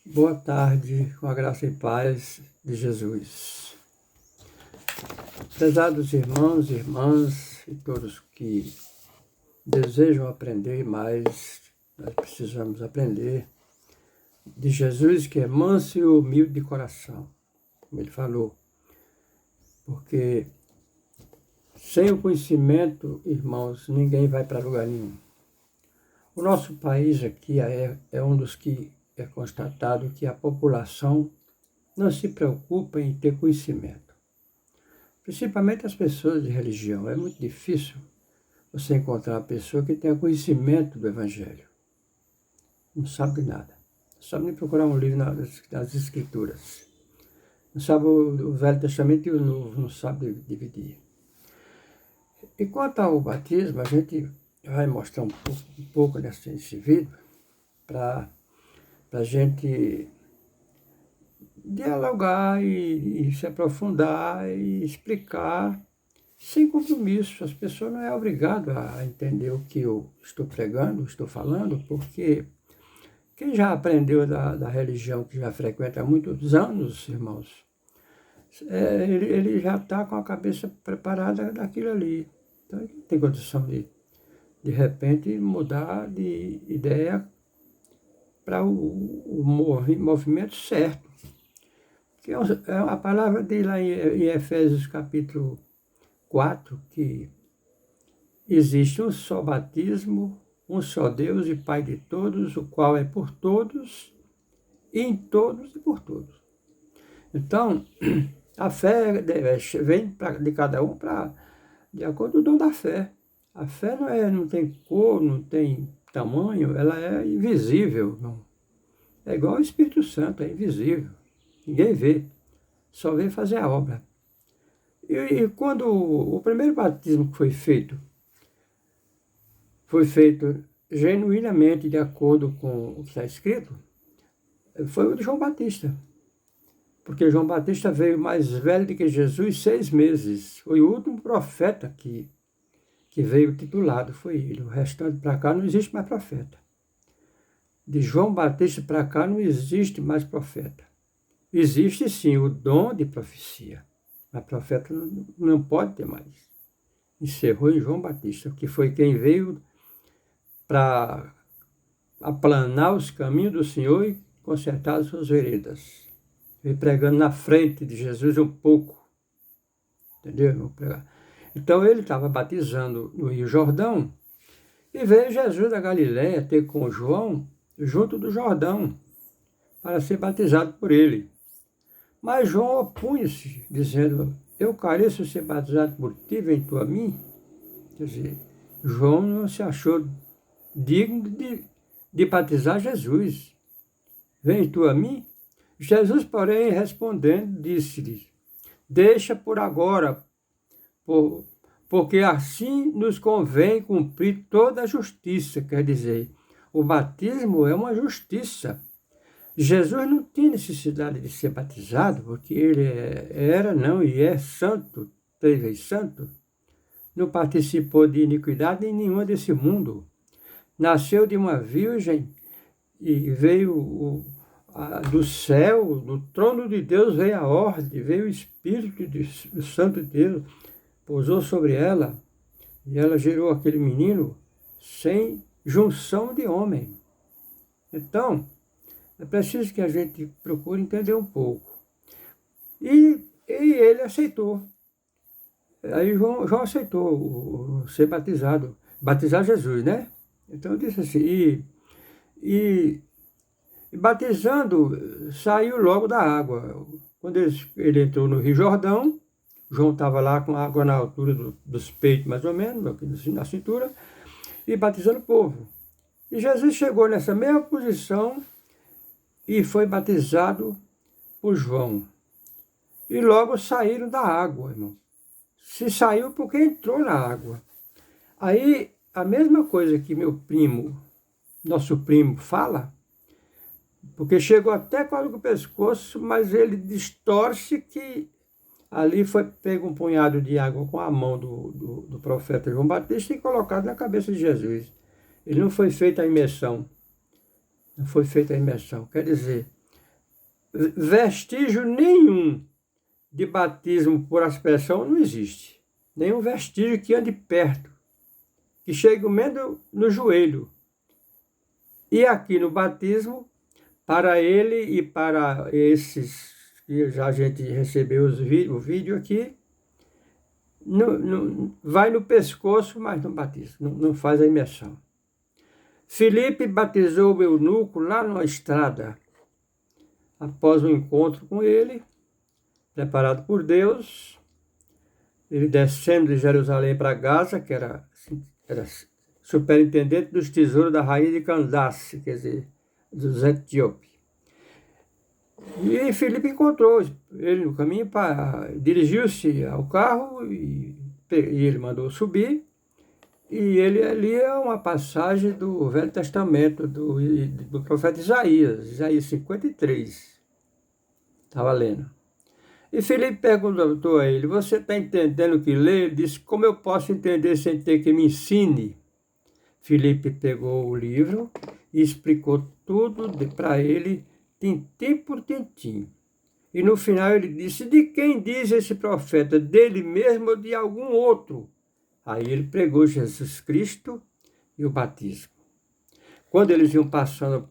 Boa tarde, com a graça e paz de Jesus. Prezados irmãos e irmãs e todos que desejam aprender mais, nós precisamos aprender de Jesus, que é manso e humilde de coração, como ele falou. Porque sem o conhecimento, irmãos, ninguém vai para lugar nenhum. O nosso país aqui é um dos que é constatado que a população não se preocupa em ter conhecimento. Principalmente as pessoas de religião. É muito difícil você encontrar uma pessoa que tenha conhecimento do Evangelho. Não sabe de nada. Não sabe nem procurar um livro nas Escrituras. Não sabe o Velho Testamento e o Novo, não sabe dividir. E quanto ao batismo, a gente vai mostrar um pouco nesse vídeo para a gente dialogar e se aprofundar e explicar sem compromisso. As pessoas não é obrigado a entender o que eu estou pregando, estou falando, porque quem já aprendeu da religião, que já frequenta há muitos anos, irmãos, ele já está com a cabeça preparada daquilo ali. Então, ele não tem condição de repente, mudar de ideia para o movimento certo. Que é a palavra dele lá em Efésios capítulo 4, que existe um só batismo, um só Deus e Pai de todos, o qual é por todos, em todos e por todos. Então, a fé vem de cada um de acordo com o dom da fé. A fé não tem cor, não tem tamanho, ela é invisível. Não. É igual ao Espírito Santo, é invisível. Ninguém vê, só vê fazer a obra. E quando o primeiro batismo que foi feito genuinamente de acordo com o que está escrito, foi o de João Batista. Porque João Batista veio mais velho do que Jesus 6 meses. Foi o último profeta que veio titulado, foi ele. O restante para cá não existe mais profeta. De João Batista para cá não existe mais profeta. Existe sim o dom de profecia, mas profeta não pode ter mais. Encerrou em João Batista, que foi quem veio para aplanar os caminhos do Senhor e consertar as suas veredas. Veio pregando na frente de Jesus um pouco. Entendeu? Então ele estava batizando no Rio Jordão e veio Jesus da Galiléia ter com João junto do Jordão para ser batizado por ele. Mas João opunha-se, dizendo: eu careço ser batizado por ti, vem tu a mim? Quer dizer, João não se achou digno de batizar Jesus. Vem tu a mim? Jesus, porém, respondendo, disse-lhe: deixa por agora, porque assim nos convém cumprir toda a justiça. Quer dizer, o batismo é uma justiça. Jesus não tinha necessidade de ser batizado, porque ele e é santo, 3 vezes santo. Não participou de iniquidade em nenhuma desse mundo. Nasceu de uma virgem e veio do céu, do trono de Deus veio a ordem, veio o Espírito do Santo Deus, pousou sobre ela e ela gerou aquele menino sem junção de homem. Então, é preciso que a gente procure entender um pouco. E ele aceitou. Aí João aceitou ser batizado. Batizar Jesus, né? Então disse assim, e batizando, saiu logo da água. Quando ele entrou no Rio Jordão, João estava lá com a água na altura dos peitos, mais ou menos, na cintura, e batizando o povo. E Jesus chegou nessa mesma posição e foi batizado por João. E logo saíram da água, irmão. Se saiu porque entrou na água. Aí, a mesma coisa que nosso primo fala, porque chegou até quase com o pescoço, mas ele distorce que ali foi pego um punhado de água com a mão do profeta João Batista e colocado na cabeça de Jesus. Ele não foi feita a imersão. Não foi feita a imersão. Quer dizer, vestígio nenhum de batismo por aspersão não existe. Nenhum vestígio que ande perto, que chegue menos no joelho. E aqui no batismo, para ele e para esses que já a gente recebeu o vídeo aqui, vai no pescoço, mas não batiza, não faz a imersão. Filipe batizou o eunuco lá na estrada, após um encontro com ele, preparado por Deus, ele descendo de Jerusalém para Gaza, que era superintendente dos tesouros da rainha de Candace, quer dizer, dos etíopes. E Filipe encontrou ele no caminho, dirigiu-se ao carro e ele mandou subir. E ele ali é uma passagem do Velho Testamento, do profeta Isaías 53. Estava lendo. E Filipe perguntou a ele, você está entendendo o que lê? Ele disse, como eu posso entender sem ter que me ensine? Filipe pegou o livro e explicou tudo para ele, tintim por tintim. E no final ele disse, de quem diz esse profeta? Dele mesmo ou de algum outro? Aí ele pregou Jesus Cristo e o batismo. Quando eles iam passando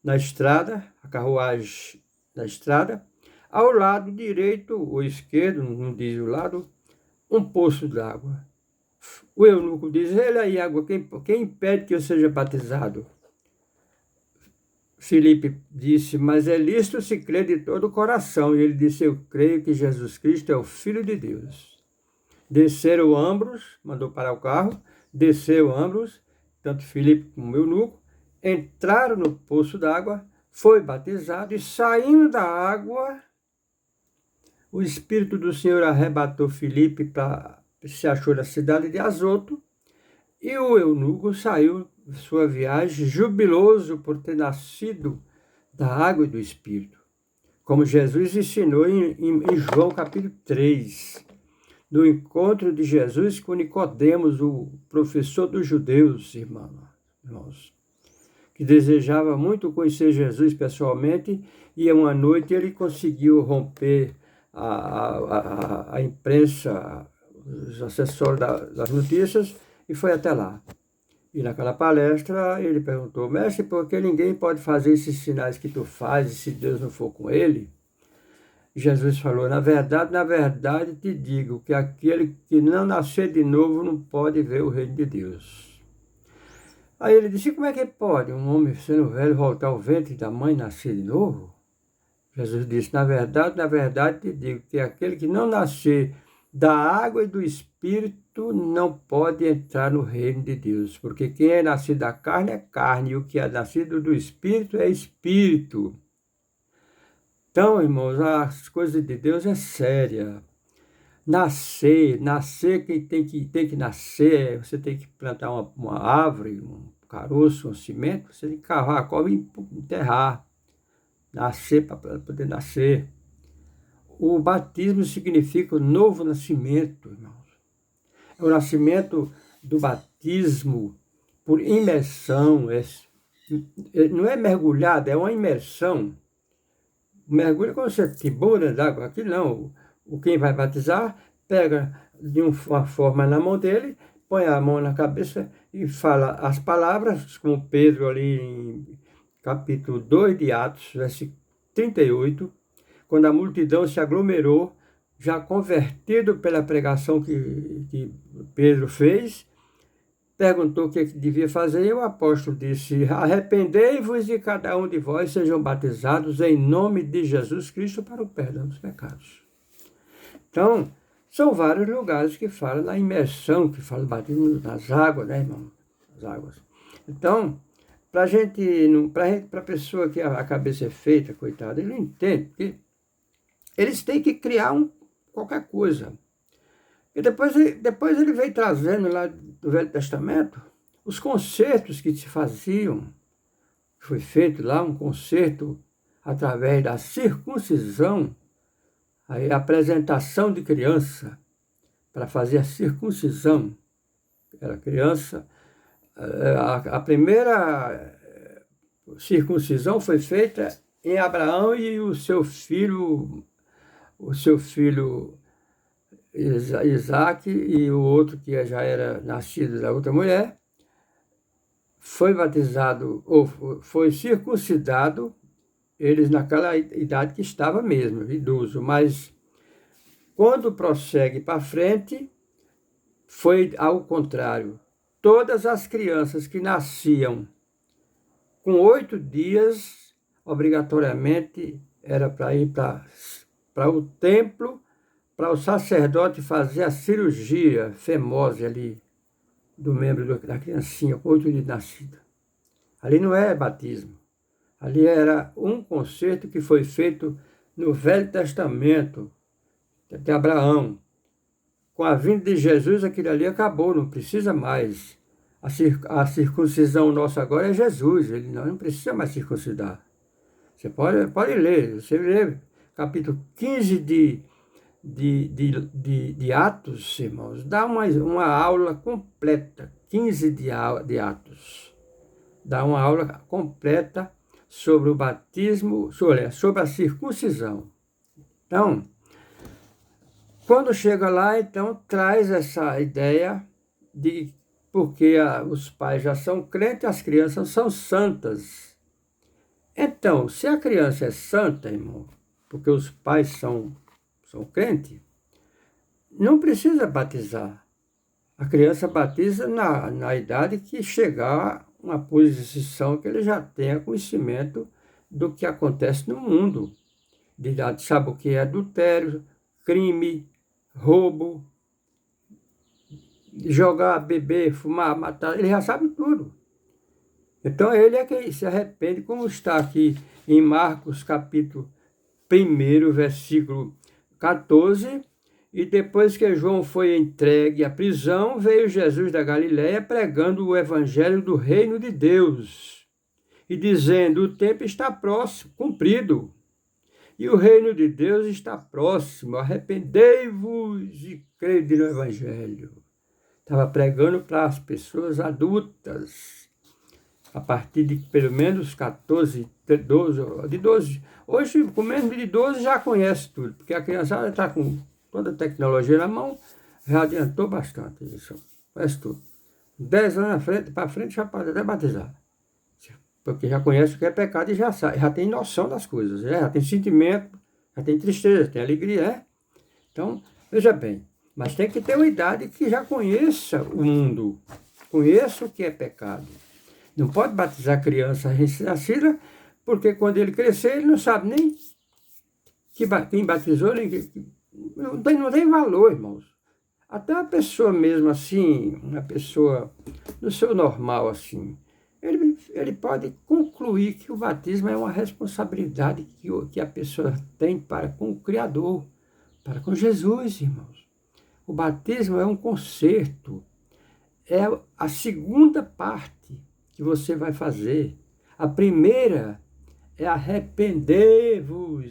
na estrada, a carruagem na estrada, ao lado direito ou esquerdo, não diz o lado, um poço d'água. O eunuco diz, ele aí, água, quem impede que eu seja batizado? Filipe disse, mas é lícito se crer de todo o coração. E ele disse, eu creio que Jesus Cristo é o Filho de Deus. Desceram ambos, mandou parar o carro, desceu ambos, tanto Filipe como o eunuco, entraram no poço d'água, foi batizado e saindo da água, o Espírito do Senhor arrebatou Filipe se achou na cidade de Azoto e o eunuco saiu de sua viagem jubiloso por ter nascido da água e do Espírito, como Jesus ensinou em João capítulo 3. No encontro de Jesus com Nicodemos, o professor dos judeus, irmãos, que desejava muito conhecer Jesus pessoalmente, e uma noite ele conseguiu romper a imprensa, os assessores das notícias, e foi até lá. E naquela palestra ele perguntou, mestre, por que ninguém pode fazer esses sinais que tu fazes se Deus não for com ele? Jesus falou, na verdade te digo que aquele que não nascer de novo não pode ver o reino de Deus. Aí ele disse, como é que pode um homem sendo velho voltar ao ventre da mãe e nascer de novo? Jesus disse, na verdade te digo que aquele que não nascer da água e do Espírito não pode entrar no reino de Deus, porque quem é nascido da carne é carne, e o que é nascido do Espírito é Espírito. Então, irmãos, as coisas de Deus é séria. Nascer, quem tem que nascer, você tem que plantar uma árvore, um caroço, um cimento, você tem que cavar a cova e enterrar. Nascer para poder nascer. O batismo significa o novo nascimento, irmãos. É o nascimento do batismo por imersão. Não é mergulhado, é uma imersão. O mergulho é quando você tibura d'água. Aqui não. Quem vai batizar pega de uma forma na mão dele, põe a mão na cabeça e fala as palavras, como Pedro ali em capítulo 2 de Atos, versículo 38, quando a multidão se aglomerou, já convertido pela pregação que Pedro fez, perguntou o que devia fazer e o apóstolo disse, arrependei-vos de cada um de vós sejam batizados em nome de Jesus Cristo para o perdão dos pecados. Então, são vários lugares que falam da imersão, que falam do batismo nas águas, né, irmão? As águas. Então, para a pessoa que a cabeça é feita, coitada, ele não entende, porque eles têm que criar qualquer coisa. E depois ele veio trazendo lá do Velho Testamento os concertos que se faziam. Foi feito lá um concerto através da circuncisão, a apresentação de criança para fazer a circuncisão. Era criança. A primeira circuncisão foi feita em Abraão e o seu filho Isaac e o outro que já era nascido da outra mulher, foi batizado, ou foi circuncidado, eles naquela idade que estava mesmo, idoso, mas quando prossegue para frente, foi ao contrário. Todas as crianças que nasciam com 8 dias, obrigatoriamente, era para ir para o templo, para o sacerdote fazer a cirurgia fimose ali, do membro da criancinha, com 8 dias de nascida. Ali não é batismo. Ali era um concerto que foi feito no Velho Testamento, de Abraão. Com a vinda de Jesus, aquilo ali acabou, não precisa mais. A circuncisão nossa agora é Jesus, ele não precisa mais circuncidar. Você pode ler, você lê capítulo 15 de Atos, irmãos, dá uma aula completa, 15 de Atos, dá uma aula completa sobre o batismo, sobre a circuncisão. Então, quando chega lá, então, traz essa ideia de porque os pais já são crentes, as crianças são santas. Então, se a criança é santa, irmão, porque os pais são crentes, não precisa batizar. A criança batiza na idade que chegar a uma posição que ele já tenha conhecimento do que acontece no mundo. De idade, sabe o que é adultério, crime, roubo, jogar, beber, fumar, matar, ele já sabe tudo. Então ele é quem se arrepende, como está aqui em Marcos capítulo 1, versículo 14, e depois que João foi entregue à prisão, veio Jesus da Galiléia pregando o evangelho do reino de Deus e dizendo: o tempo está próximo, cumprido, e o reino de Deus está próximo, arrependei-vos e crede no evangelho. Estava pregando para as pessoas adultas, a partir de pelo menos 14, 12. Hoje, com menos de 12, já conhece tudo, porque a criançada está com toda a tecnologia na mão, já adiantou bastante isso, conhece tudo. 10 anos para frente já pode até batizar, porque já conhece o que é pecado e já sabe, já tem noção das coisas, já tem sentimento, já tem tristeza, tem alegria, Então, veja bem, mas tem que ter uma idade que já conheça o mundo, conheça o que é pecado. Não pode batizar criança recém-nascida, porque quando ele crescer, ele não sabe nem quem batizou, nem não tem valor, irmãos. Até uma pessoa mesmo assim, uma pessoa no seu normal assim, ele pode concluir que o batismo é uma responsabilidade que a pessoa tem para com o Criador, para com Jesus, irmãos. O batismo é um concerto, é a segunda parte que você vai fazer. A primeira é arrependei-vos,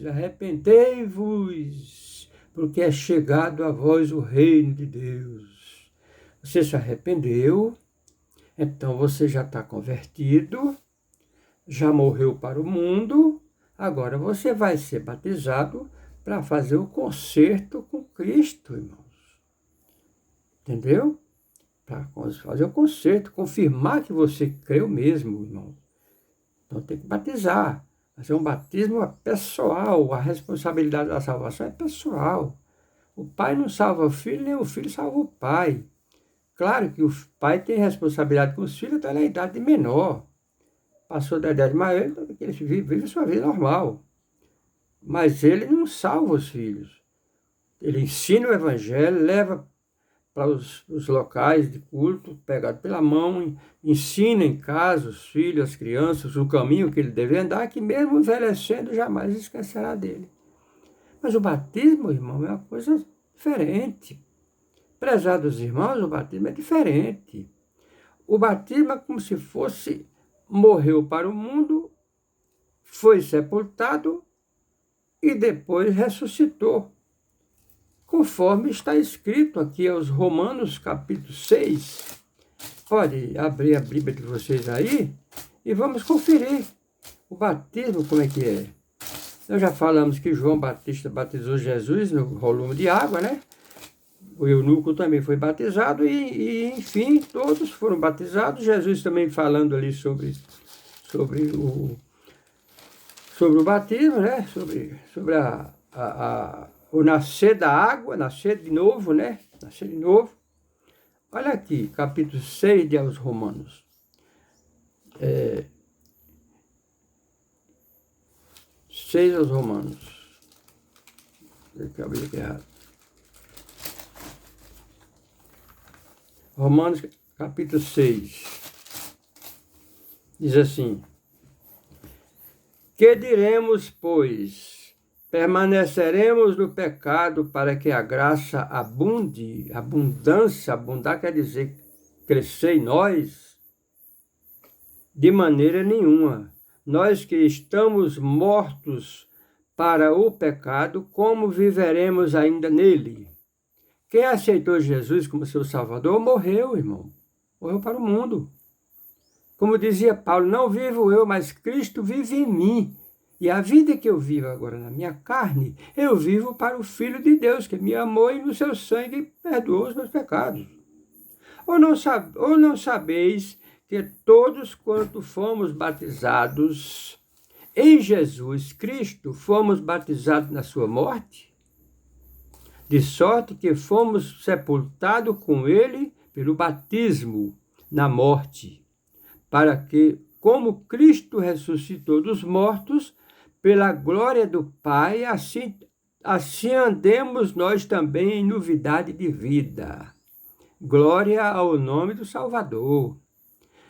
porque é chegado a vós o reino de Deus. Você se arrependeu, então você já está convertido, já morreu para o mundo, agora você vai ser batizado para fazer o concerto com Cristo, irmãos. Entendeu? Para fazer o concerto, confirmar que você creu mesmo, irmão. Então tem que batizar. Mas é um batismo pessoal, a responsabilidade da salvação é pessoal. O pai não salva o filho, nem o filho salva o pai. Claro que o pai tem responsabilidade com os filhos até na idade menor. Passou da idade maior, ele vive a sua vida normal. Mas ele não salva os filhos. Ele ensina o evangelho, leva para os locais de culto, pegado pela mão, ensina em casa os filhos, as crianças, o caminho que ele deve andar, que mesmo envelhecendo jamais esquecerá dele. Mas o batismo, irmão, é uma coisa diferente. Prezados irmãos, o batismo é diferente. O batismo é como se fosse, morreu para o mundo, foi sepultado e depois ressuscitou. Conforme está escrito aqui aos Romanos capítulo 6. Pode abrir a Bíblia de vocês aí e vamos conferir o batismo como é que é. Nós já falamos que João Batista batizou Jesus no volume de água, né? O eunuco também foi batizado enfim, todos foram batizados. Jesus também falando ali sobre o batismo, né? Sobre o nascer da água, nascer de novo, né? Nascer de novo. Olha aqui, capítulo 6 de aos Romanos. 6 aos Romanos. Deixa eu abrir aqui errado. Romanos, capítulo 6. Diz assim: que diremos, pois? Permaneceremos no pecado para que a graça abunde? Abundância, abundar quer dizer crescer em nós? De maneira nenhuma. Nós que estamos mortos para o pecado, como viveremos ainda nele? Quem aceitou Jesus como seu Salvador morreu, irmão. Morreu para o mundo. Como dizia Paulo, não vivo eu, mas Cristo vive em mim. E a vida que eu vivo agora na minha carne, eu vivo para o Filho de Deus, que me amou e no seu sangue perdoou os meus pecados. Ou não sabeis que todos quanto fomos batizados em Jesus Cristo, fomos batizados na sua morte? De sorte que fomos sepultados com ele pelo batismo na morte, para que, como Cristo ressuscitou dos mortos, pela glória do Pai, assim andemos nós também em novidade de vida. Glória ao nome do Salvador.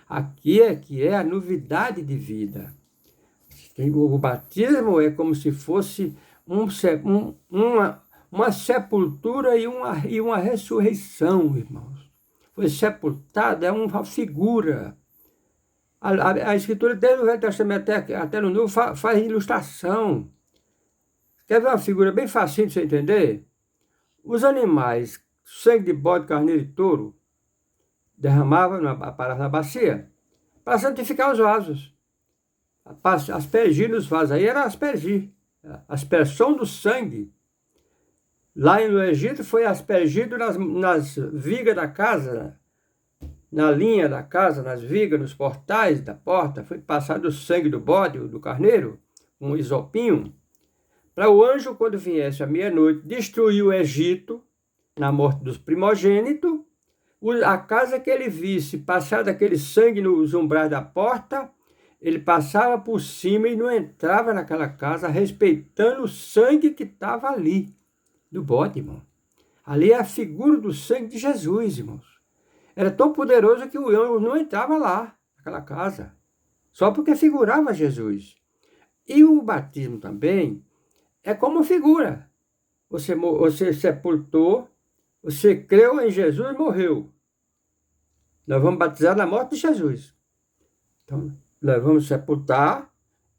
Aqui é que é a novidade de vida. O batismo é como se fosse uma sepultura e uma ressurreição, irmãos. Foi sepultado, é uma figura. A Escritura, desde o Velho Testamento até no Novo, faz ilustração. Quer ver uma figura bem facinho de você entender? Os animais, sangue de bode, carneiro e touro, derramavam na bacia para santificar os vasos. Aspergir nos vasos aí era aspergir. Aspersão do sangue. Lá no Egito foi aspergido nas vigas da casa, na linha da casa, nas vigas, nos portais da porta, foi passado o sangue do bode, do carneiro, um isopinho, para o anjo, quando viesse à meia-noite, destruir o Egito, na morte dos primogênitos, a casa que ele visse passar aquele sangue nos umbrais da porta, ele passava por cima e não entrava naquela casa, respeitando o sangue que estava ali, do bode, irmão. Ali é a figura do sangue de Jesus, irmãos. Era tão poderoso que o anjo não entrava lá, naquela casa, só porque figurava Jesus. E o batismo também é como figura. Você sepultou, você creu em Jesus e morreu. Nós vamos batizar na morte de Jesus. Então, nós vamos sepultar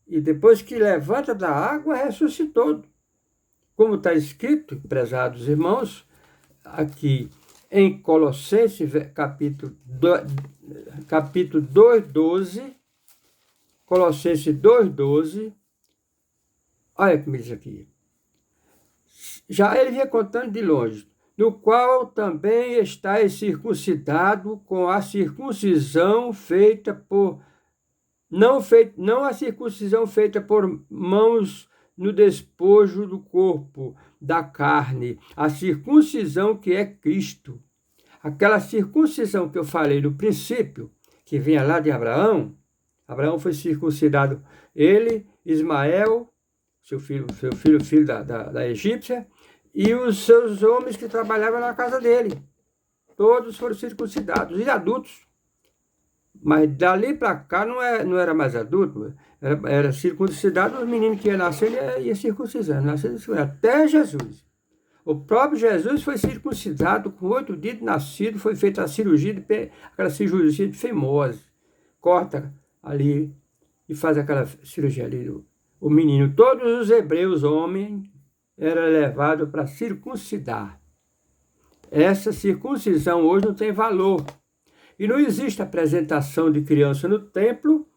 e depois que levanta da água, ressuscitou. Como está escrito, prezados irmãos, aqui em Colossenses, capítulo 2:12, Colossenses 2:12, olha o que me diz aqui. Já ele vinha contando de longe, no qual também estáis circuncidado com a circuncisão feita por... Não a circuncisão feita por mãos no despojo do corpo, da carne, a circuncisão que é Cristo. Aquela circuncisão que eu falei no princípio, que vinha lá de Abraão. Abraão foi circuncidado, ele, Ismael, seu filho da egípcia, e os seus homens que trabalhavam na casa dele. Todos foram circuncidados, e adultos. Mas dali para cá não era mais adulto, era circuncidado, os meninos que iam nascer, ia circuncisando, até Jesus. O próprio Jesus foi circuncidado com 8 dias de nascido, foi feita a cirurgia, aquela cirurgia de fimose. Corta ali e faz aquela cirurgia ali. O menino, todos os hebreus, homens, era levado para circuncidar. Essa circuncisão hoje não tem valor. E não existe apresentação de criança no templo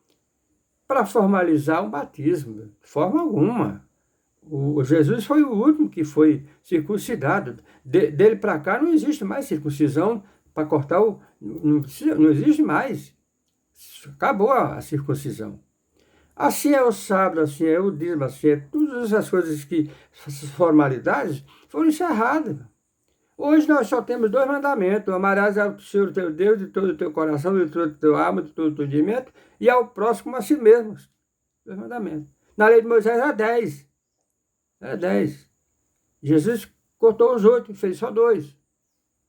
para formalizar um batismo, de forma alguma. O Jesus foi o último que foi circuncidado. Dele para cá não existe mais circuncisão para cortar o... Não existe mais. Acabou a circuncisão. Assim é o sábado, assim é o dízimo, assim é todas essas coisas que, essas formalidades, foram encerradas. Hoje nós só temos dois mandamentos: amarás ao Senhor teu Deus de todo o teu coração, de toda a tua alma, de todo o teu entendimento, e ao próximo como a si mesmo. Dois mandamentos. Na lei de Moisés era 10. Era 10. Jesus cortou os 8, fez só 2.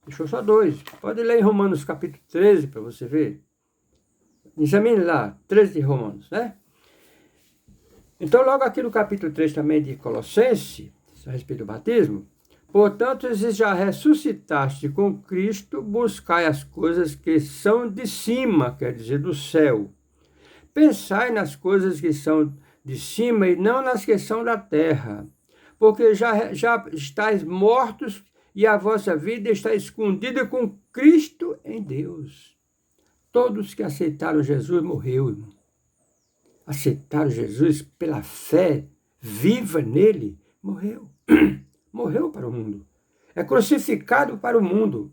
Deixou só 2. Pode ler em Romanos capítulo 13 para você ver. Examine lá, 13 de Romanos, né? Então, logo aqui no capítulo 3 também de Colossenses, a respeito do batismo: portanto, se já ressuscitaste com Cristo, buscai as coisas que são de cima, quer dizer, do céu. Pensai nas coisas que são de cima e não nas que são da terra, porque já estáis mortos e a vossa vida está escondida com Cristo em Deus. Todos que aceitaram Jesus morreu, irmão. Aceitaram Jesus pela fé viva nele, morreu. Morreu para o mundo. É crucificado para o mundo.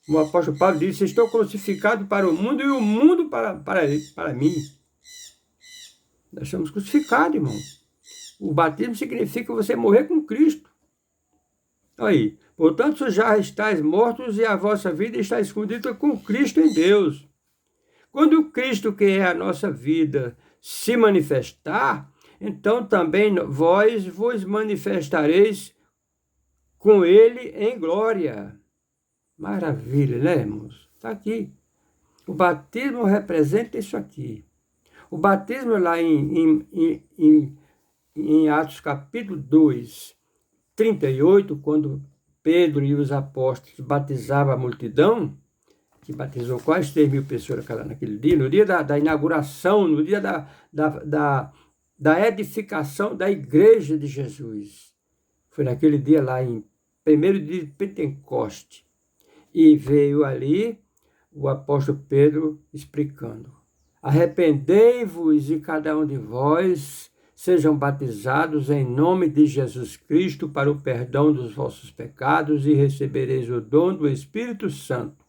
O apóstolo Paulo disse: estou crucificado para o mundo e o mundo para mim. Nós somos crucificados, irmão. O batismo significa você morrer com Cristo. Aí, portanto, já estáis mortos e a vossa vida está escondida com Cristo em Deus. Quando o Cristo, que é a nossa vida, se manifestar, então também vós vos manifestareis com ele em glória. Maravilha, né, irmãos? Está aqui. O batismo representa isso aqui. O batismo lá em Atos capítulo 2, 38, quando Pedro e os apóstolos batizavam a multidão, que batizou quase 3.000 pessoas naquele dia, no dia da inauguração, no dia da edificação da igreja de Jesus. Foi naquele dia lá, em primeiro dia de Pentecoste. E veio ali o apóstolo Pedro explicando: arrependei-vos e cada um de vós sejam batizados em nome de Jesus Cristo para o perdão dos vossos pecados e recebereis o dom do Espírito Santo.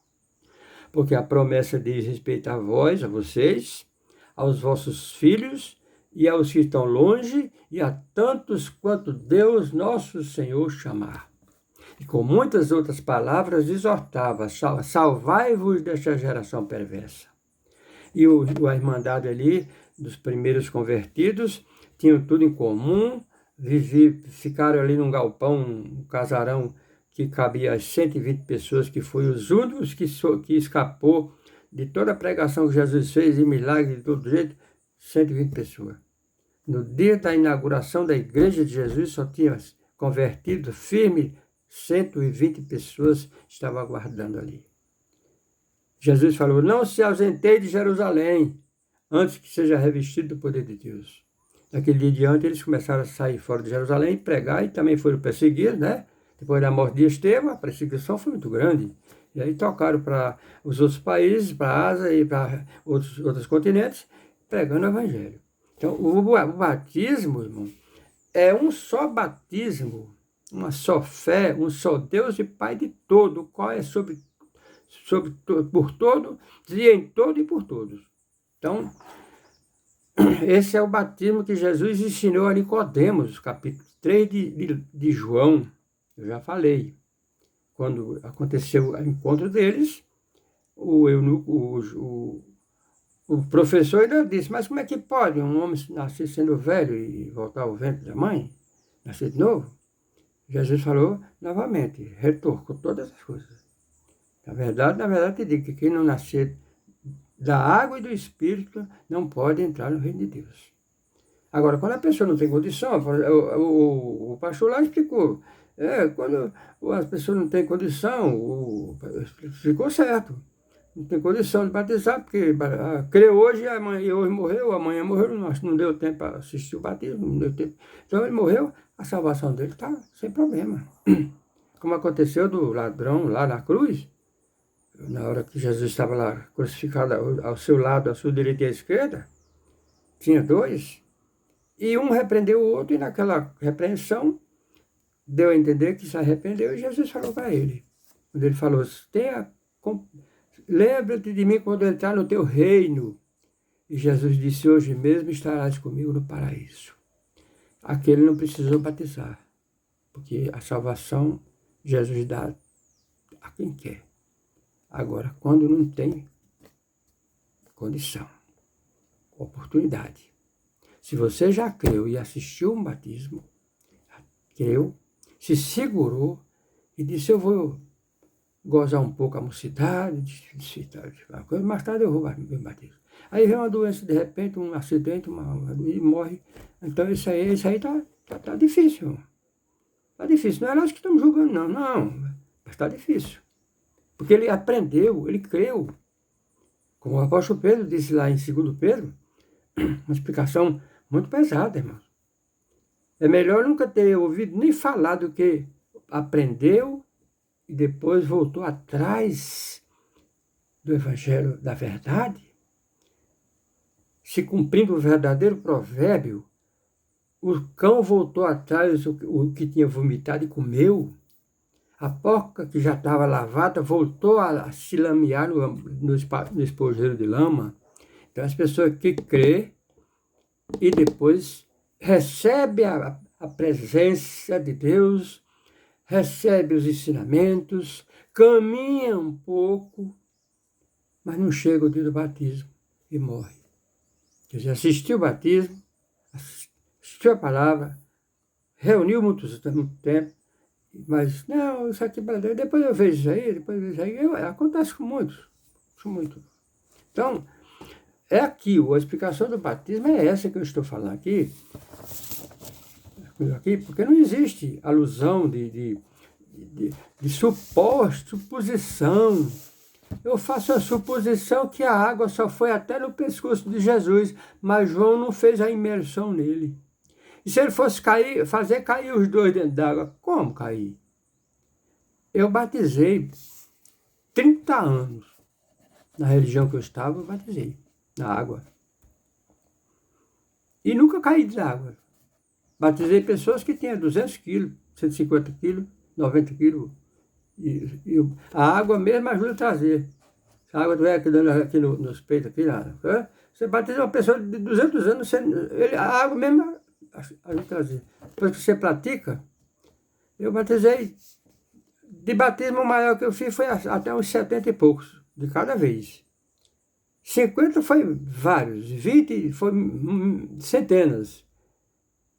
Porque a promessa diz respeito a vós, a vocês, aos vossos filhos e aos que estão longe e a tantos quanto Deus nosso Senhor chamar. E com muitas outras palavras exortava: salvai-vos desta geração perversa. E a irmandade ali, dos primeiros convertidos, tinham tudo em comum, ficaram ali num galpão, um casarão que cabia as 120 pessoas, que foi os únicos que escapou de toda a pregação que Jesus fez, e milagre de todo jeito, 120 pessoas. No dia da inauguração da igreja de Jesus, só tinha convertido firme 120 pessoas estavam aguardando ali. Jesus falou: não se ausentei de Jerusalém, antes que seja revestido do poder de Deus. Daquele dia diante, eles começaram a sair fora de Jerusalém, pregar, e também foram perseguidos, né? Depois da morte de Estevão, a perseguição foi muito grande. E aí tocaram para os outros países, para a Ásia e para outros continentes, pregando o Evangelho. Então, o batismo, irmão, é um só batismo, uma só fé, um só Deus e Pai de todo, o qual é por todo, e em todo e por todos. Então, esse é o batismo que Jesus ensinou a Nicodemos, capítulo 3 de João. Eu já falei. Quando aconteceu o encontro deles, o professor ainda disse: mas como é que pode um homem nascer sendo velho e voltar ao ventre da mãe? Nascer de novo? Jesus falou novamente, retorcou todas as coisas. Na verdade, te digo que quem não nascer da água e do Espírito não pode entrar no reino de Deus. Agora, quando a pessoa não tem condição, o pastor lá explicou, quando as pessoas não têm condição, ficou certo. Não tem condição de batizar, porque crê hoje e hoje morreu, amanhã morreu, não deu tempo para assistir o batismo, não deu tempo. Então ele morreu, a salvação dele está sem problema. Como aconteceu do ladrão lá na cruz, na hora que Jesus estava lá crucificado ao seu lado, à sua direita e à esquerda, tinha dois. E um repreendeu o outro, e naquela repreensão, deu a entender que se arrependeu, e Jesus falou para ele. Quando ele falou, lembra-te de mim quando eu entrar no teu reino. E Jesus disse, hoje mesmo estarás comigo no paraíso. Aquele não precisou batizar, porque a salvação Jesus dá a quem quer. Agora, quando não tem condição, oportunidade. Se você já creu e assistiu um batismo, creu, se segurou e disse, eu vou gozar um pouco a mocidade, mais tarde eu vou me batismo. Aí vem uma doença, de repente, um acidente, e morre. Então isso aí tá difícil. Tá difícil. Não é nós que estamos julgando, não. Mas tá difícil. Porque ele aprendeu, ele creu. Como o apóstolo Pedro disse lá em 2 Pedro, uma explicação muito pesada, irmão. É melhor nunca ter ouvido nem falar do que aprendeu e depois voltou atrás do evangelho da verdade, se cumprindo o verdadeiro provérbio, o cão voltou atrás o que tinha vomitado e comeu, a porca que já estava lavada voltou a se lamear no espojeiro de lama. Então as pessoas que crê e depois recebe a presença de Deus, recebe os ensinamentos, caminha um pouco, mas não chega o dia do batismo e morre. Quer dizer, assistiu o batismo, assistiu a palavra, reuniu muito tempo, mas, não, isso aqui, depois eu vejo isso aí, acontece com muitos, muito. Então, é aqui, a explicação do batismo é essa que eu estou falando aqui, porque não existe alusão de suposição. Eu faço a suposição que a água só foi até no pescoço de Jesus, mas João não fez a imersão nele. E se ele fosse fazer cair os dois dentro d'água, como cair? Eu batizei 30 anos. Na religião que eu estava, eu batizei na água. E nunca caí de água. Batizei pessoas que tinham 200 quilos, 150 quilos, 90 quilos. E a água mesmo ajuda a trazer. Se a água estiver aqui nos peitos, aqui, você batiza uma pessoa de 200 anos, a água mesmo ajuda a trazer. Depois que você pratica, eu batizei, de batismo maior que eu fiz foi até uns 70 e poucos, de cada vez. 50 foi vários, 20 foi centenas.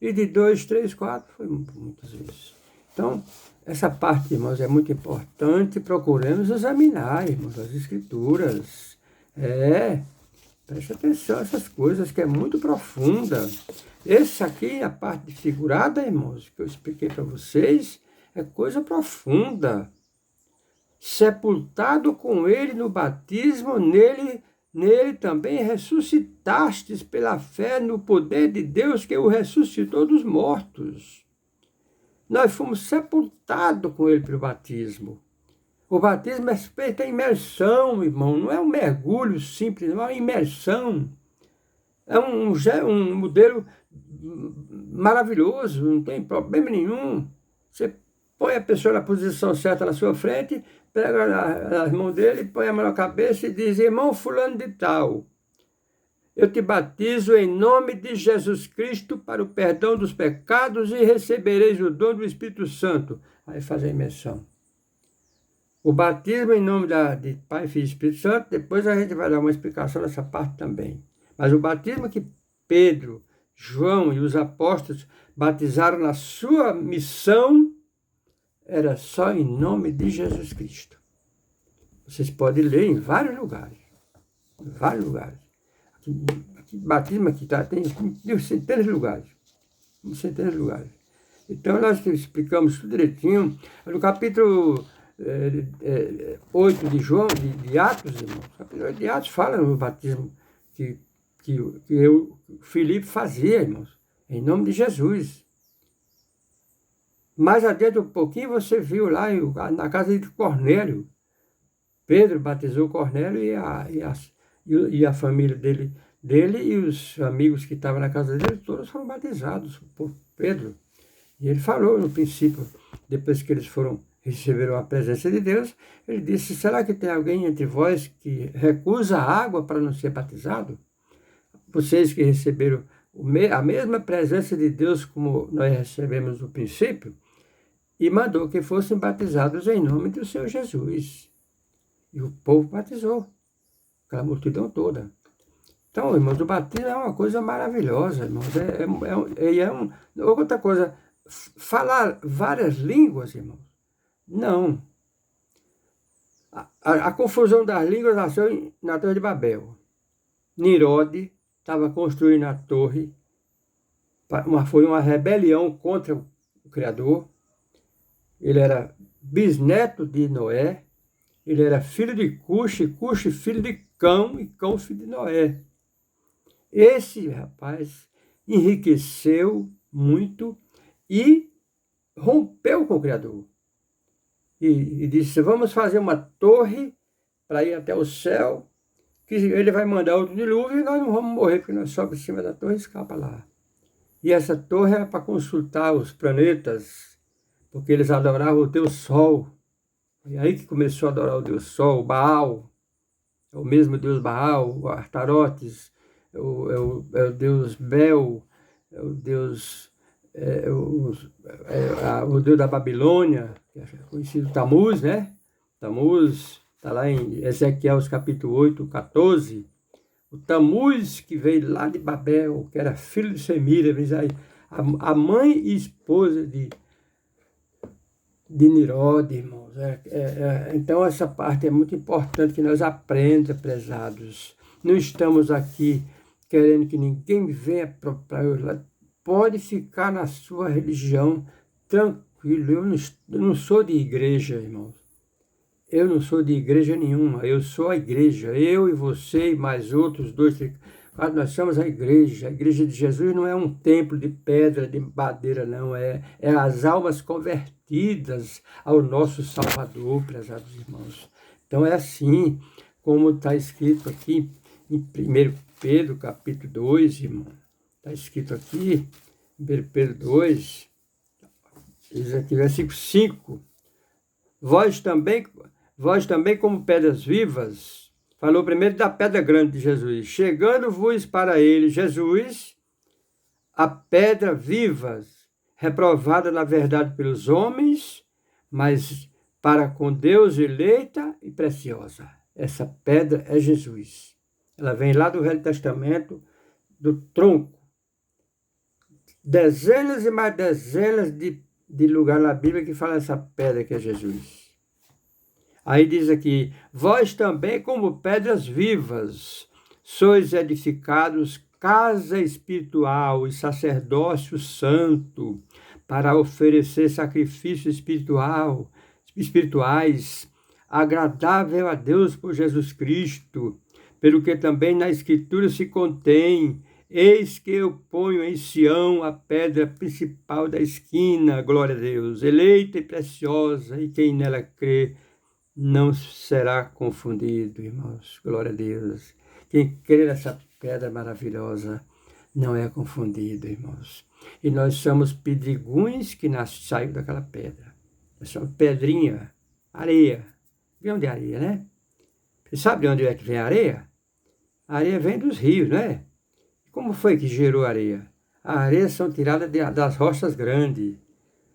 E de 2, 3, 4 foi muitas vezes. Então, essa parte, irmãos, é muito importante. Procuremos examinar, irmãos, as escrituras. Preste atenção a essas coisas, que é muito profunda. Esse aqui, a parte figurada, irmãos, que eu expliquei para vocês, é coisa profunda. Sepultado com ele no batismo, nele também ressuscitastes pela fé no poder de Deus que o ressuscitou dos mortos. Nós fomos sepultados com ele pelo batismo. O batismo é feito a imersão, irmão, não é um mergulho simples, não é uma imersão. É um modelo maravilhoso, não tem problema nenhum. Você põe a pessoa na posição certa na sua frente, pega as mãos dele, põe a mão na cabeça e diz, irmão fulano de tal, eu te batizo em nome de Jesus Cristo para o perdão dos pecados e recebereis o dom do Espírito Santo. Aí faz a imersão. O batismo em nome de Pai, Filho e Espírito Santo, depois a gente vai dar uma explicação nessa parte também. Mas o batismo que Pedro, João e os apóstolos batizaram na sua missão era só em nome de Jesus Cristo. Vocês podem ler em vários lugares. Em vários lugares. Batismo aqui tem centenas de lugares. Centenas de lugares. Então nós explicamos tudo direitinho. No capítulo 8 de João, de Atos, irmão, o capítulo 8 de Atos fala no batismo que Filipe fazia, irmãos, em nome de Jesus. Mais adiante um pouquinho você viu lá na casa de Cornélio. Pedro batizou Cornélio e a família dele dele e os amigos que estavam na casa dele, todos foram batizados por Pedro. E ele falou no princípio, depois que eles receberam a presença de Deus, ele disse: será que tem alguém entre vós que recusa a água para não ser batizado? Vocês que receberam a mesma presença de Deus como nós recebemos no princípio, e mandou que fossem batizados em nome do Senhor Jesus. E o povo batizou, aquela multidão toda. Então, irmãos, o batismo é uma coisa maravilhosa, irmãos. Outra coisa, falar várias línguas, irmãos. Não. A confusão das línguas nasceu na Torre de Babel. Nirode estava construindo a torre, foi uma rebelião contra o Criador. Ele era bisneto de Noé, ele era filho de Cuxi, Cuxi filho de Cão, e Cão filho de Noé. Esse rapaz enriqueceu muito e rompeu com o Criador. E disse: vamos fazer uma torre para ir até o céu, que ele vai mandar outro dilúvio e nós não vamos morrer, porque nós sobemos em cima da torre e escapa lá. E essa torre era para consultar os planetas, porque eles adoravam o Deus Sol. E aí que começou a adorar o Deus Sol, o Baal, é o mesmo Deus Baal, o Astarotes, é o Deus Bel, é o Deus, o Deus da Babilônia, que é conhecido Tamuz, né? Tamuz, está lá em Ezequiel capítulo 8, 14. O Tamuz, que veio lá de Babel, que era filho de Semíramis, a mãe e esposa de Nirode, irmãos. Então, essa parte é muito importante que nós aprendamos, prezados. Não estamos aqui querendo que ninguém venha para eu. Pode ficar na sua religião tranquilo. Eu não sou de igreja, irmãos. Eu não sou de igreja nenhuma. Eu sou a igreja. Eu e você e mais outros dois, nós somos a igreja. A igreja de Jesus não é um templo de pedra, de madeira, não. É as almas convertidas ao nosso Salvador, prezados irmãos. Então é assim como está escrito aqui em 1 Pedro, capítulo 2, irmão. Está escrito aqui, em 1 Pedro 2, diz aqui, versículo 5. Vós também como pedras vivas. Falou primeiro da pedra grande de Jesus. Chegando-vos para ele, Jesus, a pedra viva, reprovada na verdade pelos homens, mas para com Deus eleita e preciosa. Essa pedra é Jesus. Ela vem lá do Velho Testamento, do tronco. Dezenas e mais dezenas de lugares na Bíblia que fala essa pedra que é Jesus. Aí diz aqui: vós também, como pedras vivas, sois edificados casa espiritual e sacerdócio santo, para oferecer sacrifícios espirituais, agradável a Deus por Jesus Cristo, pelo que também na Escritura se contém: eis que eu ponho em Sião a pedra principal da esquina, glória a Deus, eleita e preciosa, e quem nela crê não será confundido, irmãos. Glória a Deus. Quem crê nessa pedra maravilhosa não é confundido, irmãos. E nós somos pedregulhos que saíram daquela pedra. Nós somos pedrinha, areia. Grão de areia, né? Você sabe de onde é que vem a areia? A areia vem dos rios, não é? Como foi que gerou a areia? As areias são tiradas das rochas grandes.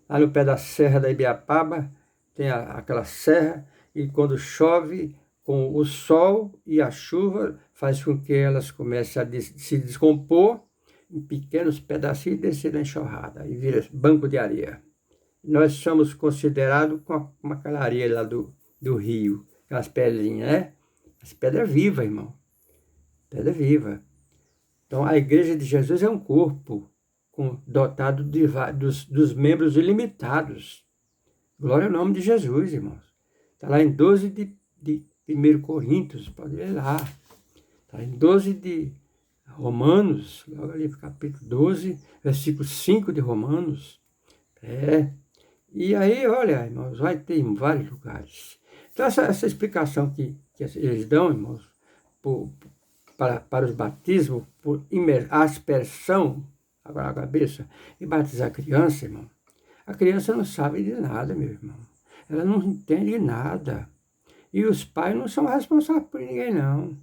Lá no pé da Serra da Ibiapaba tem aquela serra, e quando chove, com o sol e a chuva, faz com que elas comecem a se descompor em pequenos pedacinhos e descer na enxurrada, e vira banco de areia. Nós somos considerados como aquela areia lá do rio, aquelas pedrinhas, né? As pedras vivas, irmão. Pedra viva. Então, a igreja de Jesus é um corpo dotado dos membros ilimitados. Glória ao nome de Jesus, irmãos. Está lá em 12 de 1 Coríntios, pode ler lá. Está em 12 de Romanos, logo ali, capítulo 12, versículo 5 de Romanos. E aí, olha, irmãos, vai ter em vários lugares. Então, essa explicação que eles dão, irmãos, para os batismos por aspersão, agora a cabeça, e batizar a criança, irmão, a criança não sabe de nada, meu irmão. Ela não entende nada. E os pais não são responsáveis por ninguém, não.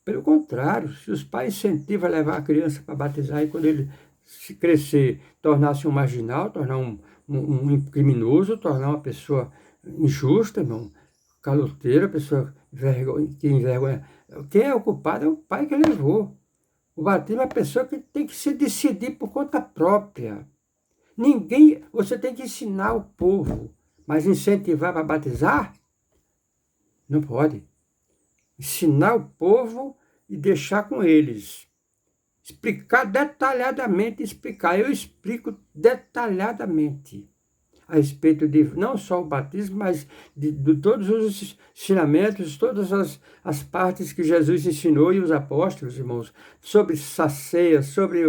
Pelo contrário, se os pais incentivam a levar a criança para batizar e quando ele se crescer, tornar-se um marginal, tornar um criminoso, tornar uma pessoa injusta, irmão, caloteira, pessoa que envergonha. Quem é o culpado é o pai que levou. O batismo é a pessoa que tem que se decidir por conta própria. Você tem que ensinar o povo, mas incentivar para batizar? Não pode. Ensinar o povo e deixar com eles. Explicar detalhadamente, Eu explico detalhadamente a respeito de não só o batismo, mas de todos os ensinamentos, todas as partes que Jesus ensinou e os apóstolos, irmãos, sobre a ceia, sobre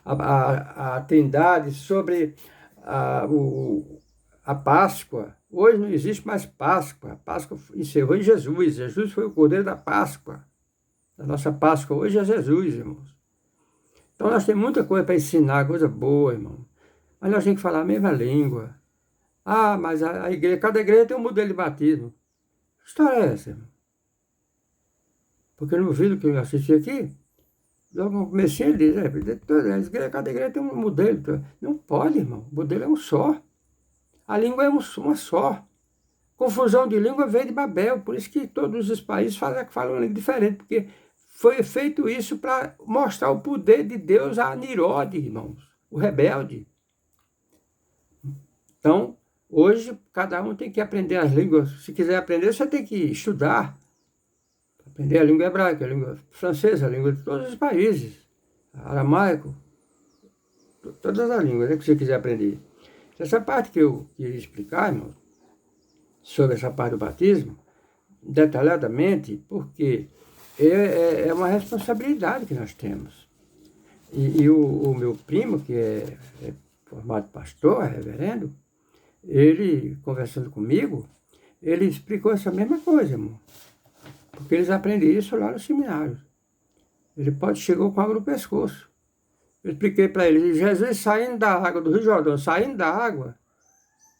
a Trindade, sobre a Páscoa. Hoje não existe mais Páscoa. A Páscoa encerrou em Jesus. Jesus foi o Cordeiro da Páscoa. A nossa Páscoa hoje é Jesus, irmãos. Então nós temos muita coisa para ensinar, coisa boa, irmão. Mas nós temos que falar a mesma língua. Ah, mas cada igreja tem um modelo de batismo. Que história é essa, irmão? Porque no vídeo que eu assisti aqui, logo no começo ele diz, cada igreja tem um modelo. Não pode, irmão. O modelo é um só. A língua é uma só. Confusão de língua veio de Babel, por isso que todos os países falam uma língua diferente, porque foi feito isso para mostrar o poder de Deus a Nirode, irmãos, o rebelde. Então, hoje, cada um tem que aprender as línguas. Se quiser aprender, você tem que estudar. Aprender a língua hebraica, a língua francesa, a língua de todos os países. Aramaico, todas as línguas, que você quiser aprender. Essa parte que eu queria explicar, irmão, sobre essa parte do batismo, detalhadamente, porque é uma responsabilidade que nós temos. E o meu primo, que é formado pastor, reverendo, ele, conversando comigo, ele explicou essa mesma coisa, irmão. Porque eles aprendem isso lá no seminário. Chegou com água no pescoço. Eu expliquei para ele, Jesus saindo da água do Rio Jordão, saindo da água.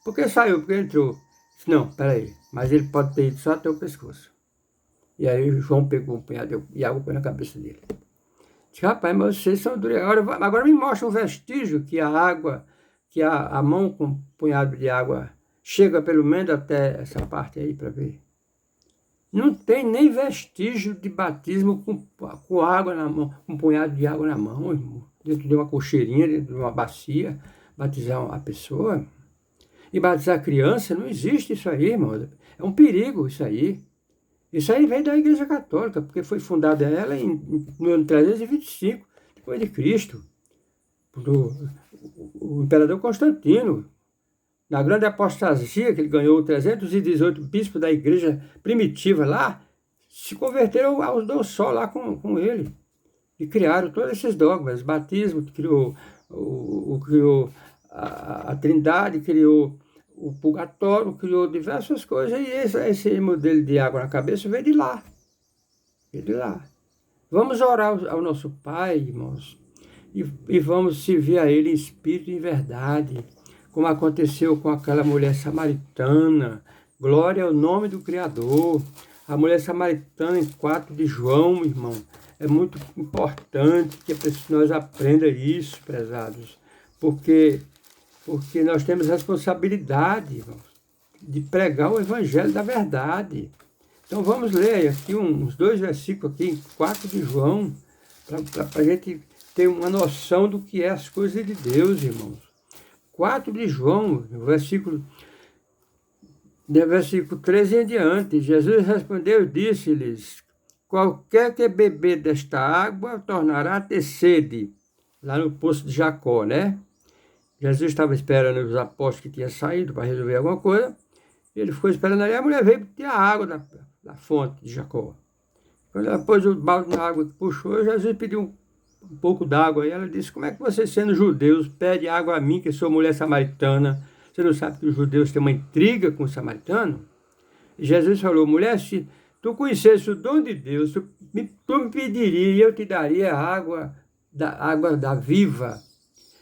Por que saiu? Porque entrou. Não, peraí, mas ele pode ter ido só até o pescoço. E aí o João pegou um punhado de água e pôs na cabeça dele. Disse, rapaz, mas vocês são duros. Agora me mostra um vestígio que a água, que a mão com um punhado de água chega pelo menos até essa parte aí para ver. Não tem nem vestígio de batismo com água na mão, com um punhado de água na mão, irmão. Dentro de uma cocheirinha, dentro de uma bacia, batizar uma pessoa. E batizar a criança, não existe isso aí, irmão. É um perigo isso aí. Isso aí vem da Igreja Católica, porque foi fundada ela no ano 325, depois de Cristo. O imperador Constantino, na grande apostasia, que ele ganhou 318 bispos da igreja primitiva lá, se converteram aos dois só lá com ele. E criaram todos esses dogmas. Batismo, criou a Trindade, criou o purgatório, criou diversas coisas. E esse modelo de água na cabeça veio de lá. Veio de lá. Vamos orar ao nosso Pai, irmãos, e vamos servir a Ele em espírito e em verdade, como aconteceu com aquela mulher samaritana. Glória ao nome do Criador. A mulher samaritana em 4 de João, irmão. É muito importante que nós aprendamos isso, prezados, porque nós temos responsabilidade, irmãos, de pregar o evangelho da verdade. Então vamos ler aqui uns 2 versículos aqui, em 4 de João, para a gente ter uma noção do que é as coisas de Deus, irmãos. 4 de João, versículo 13 em diante, Jesus respondeu e disse-lhes, qualquer que beber desta água tornará a ter sede, lá no poço de Jacó, né? Jesus estava esperando os apóstolos que tinham saído para resolver alguma coisa, ele ficou esperando ali, a mulher veio tirar a água da fonte de Jacó. Quando ela pôs o balde na água que puxou, Jesus pediu um pouco d'água, e ela disse, como é que vocês, sendo judeus, pedem água a mim, que sou mulher samaritana? Você não sabe que os judeus têm uma intriga com o samaritano? E Jesus falou, mulher, se tu conhecesse o dom de Deus, tu me pediria e eu te daria água da viva.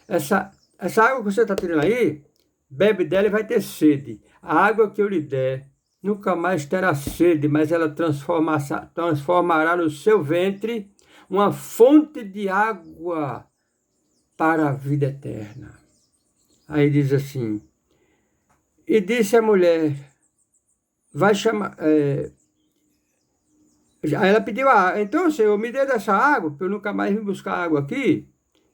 Essa água que você está tirando aí, bebe dela e vai ter sede. A água que eu lhe der, nunca mais terá sede, mas ela transformará no seu ventre uma fonte de água para a vida eterna. Aí diz assim, e disse a mulher, vai chamar... Aí ela pediu a água, então, Senhor, me dê dessa água, porque eu nunca mais vim buscar água aqui.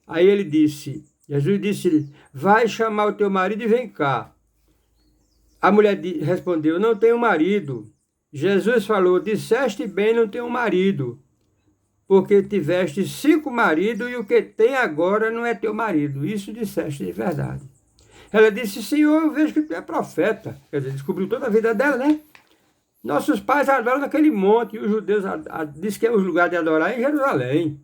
Aí ele disse, Jesus disse, vai chamar o teu marido e vem cá. A mulher respondeu, não tenho marido. Jesus falou, disseste bem, não tenho marido, porque tiveste 5 maridos e o que tem agora não é teu marido. Isso disseste de verdade. Ela disse, Senhor, eu vejo que tu é profeta. Quer dizer, descobriu toda a vida dela, né? Nossos pais adoram naquele monte, e os judeus dizem que é o lugar de adorar em Jerusalém.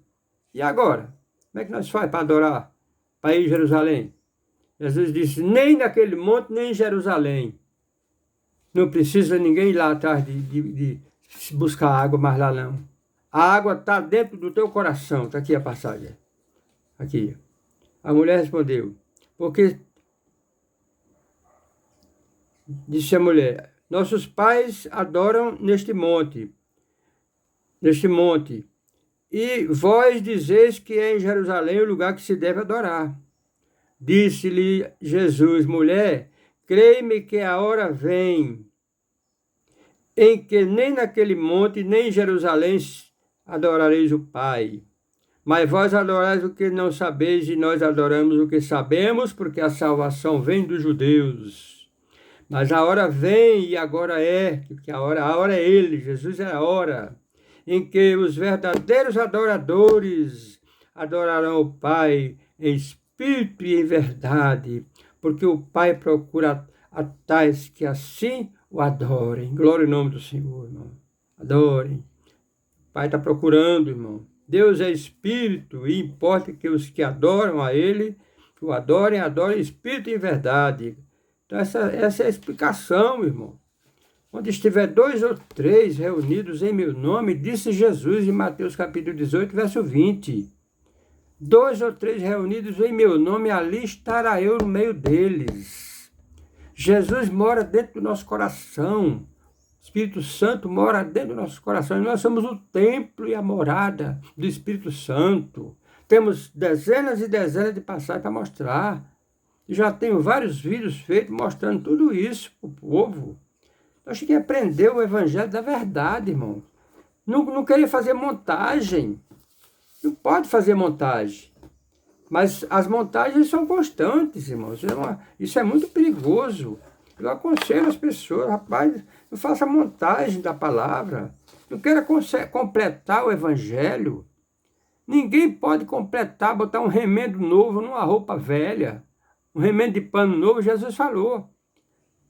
E agora? Como é que nós fazemos para adorar, para ir em Jerusalém? Jesus disse, nem naquele monte, nem em Jerusalém. Não precisa ninguém ir lá atrás de buscar água mais lá não. A água está dentro do teu coração. Está aqui a passagem. Aqui. A mulher respondeu, porque... Disse a mulher, nossos pais adoram neste monte, e vós dizeis que é em Jerusalém o lugar que se deve adorar. Disse-lhe Jesus, mulher, crê-me que a hora vem, em que nem naquele monte, nem em Jerusalém adorareis o Pai. Mas vós adorais o que não sabeis, e nós adoramos o que sabemos, porque a salvação vem dos judeus. Mas a hora vem, e agora é, porque a hora é Ele, Jesus é a hora, em que os verdadeiros adoradores adorarão o Pai em espírito e em verdade, porque o Pai procura a tais que assim o adorem. Glória ao nome do Senhor, irmão. Adorem. O Pai está procurando, irmão. Deus é espírito, e importa que os que adoram a Ele, que o adorem em espírito e em verdade. Então, essa é a explicação, irmão. Onde estiver 2 ou 3 reunidos em meu nome, disse Jesus em Mateus capítulo 18, verso 20. 2 ou 3 reunidos em meu nome, ali estará eu no meio deles. Jesus mora dentro do nosso coração. O Espírito Santo mora dentro do nosso coração. E nós somos o templo e a morada do Espírito Santo. Temos dezenas e dezenas de passagens para mostrar. Já tenho vários vídeos feitos mostrando tudo isso para o povo. Nós temos que aprender o evangelho da verdade, irmão. Não querer fazer montagem. Não pode fazer montagem. Mas as montagens são constantes, irmãos. Isso é muito perigoso. Eu aconselho as pessoas, rapaz, não faça montagem da palavra. Não queira completar o evangelho. Ninguém pode completar, botar um remendo novo numa roupa velha. Um remendo de pano novo, Jesus falou.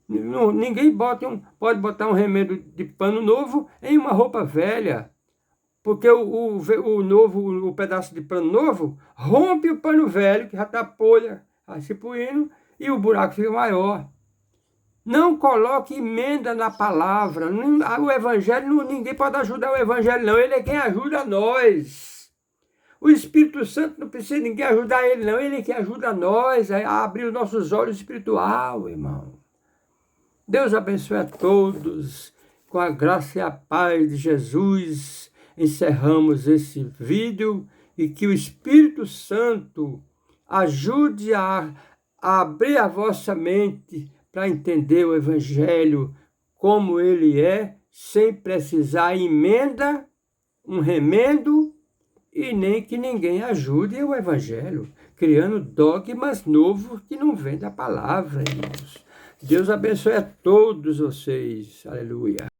Ninguém pode botar um remendo de pano novo em uma roupa velha. Porque o pedaço de pano novo rompe o pano velho, que já está polha, se puindo, e o buraco fica maior. Não coloque emenda na palavra. O evangelho, ninguém pode ajudar o evangelho, não. Ele é quem ajuda nós. O Espírito Santo não precisa de ninguém ajudar ele, não. Ele é que ajuda nós a abrir os nossos olhos espiritual, irmão. Deus abençoe a todos. Com a graça e a paz de Jesus, encerramos esse vídeo e que o Espírito Santo ajude a abrir a vossa mente para entender o Evangelho como ele é, sem precisar emenda, um remendo, e nem que ninguém ajude o Evangelho, criando dogmas novos que não vêm da palavra, irmãos. Deus abençoe a todos vocês. Aleluia.